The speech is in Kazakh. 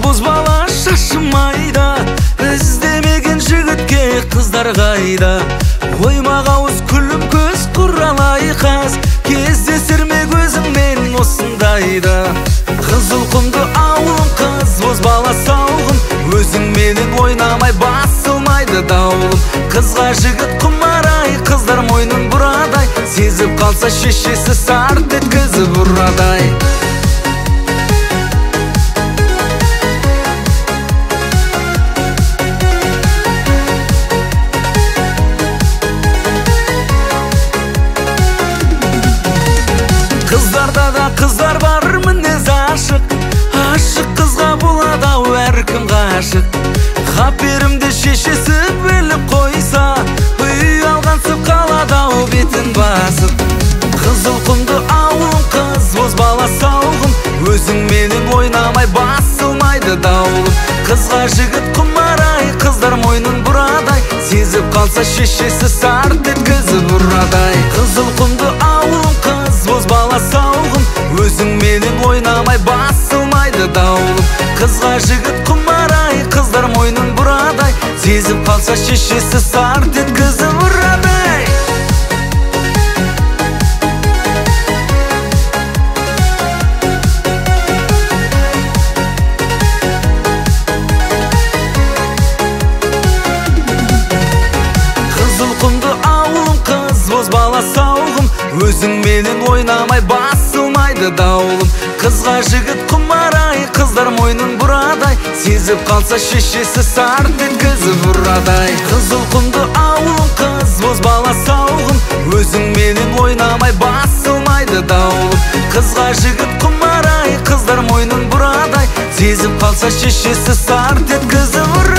боз бала шашымайда, іздемеген жігітке қыздар қайда? Оймақ ауыз күлім көз құралай қаз, кездесір ме көзіңмен осындайда? Қызыл құмды ауылым қыз, боз бала сауғым, өзіңменен ойнамай басылмайды даулым. Қызға жігіт құмарай, қыздар мойнын бұрадай, сезіп қалса шешесі сарт еткізіп ұрадай. Қыздарда да қыздар бар мінез ашық, ашық қызға болады ау әркім ғашық. Қаперімді шешесі біліп қойса, үй алғансып қалады ау бетін басып. Қызыл құмды ауылым қыз, боз бала сауғым, өзіңменен ойнамай басылмайды даулым. Қызға жігіт құмарай, қыздар мойнын бұрадай, сезіп қалса шешесі сарт еткізіп ұрадай. Қызыл құмды ауылым қыз, боз бала сауғым, өзіңменен ойнамай басылмайды даулым. Қызға жігіт құмарай, қыздар мойнын бұрадай, сезіп қалса шешесі сарт еткізіп ұрадай. Қызыл құмды ауылым қыз, боз бала сауғым, өзіңменен ойнамай басылмайды даулым. Қызға жігіт құмарай, қыздар мойнын бұрадай, сезіп қалса шешесі сарт еткізіп ұрадай. Қызыл құмды ауылым қыз, боз бала сауғым, өзіңменен ойнамай басылмайды даулым. Қызға жігіт құмарай, қыздар мойнын бұрадай, сезіп қалса шешесі сарт еткізіп ұрадай.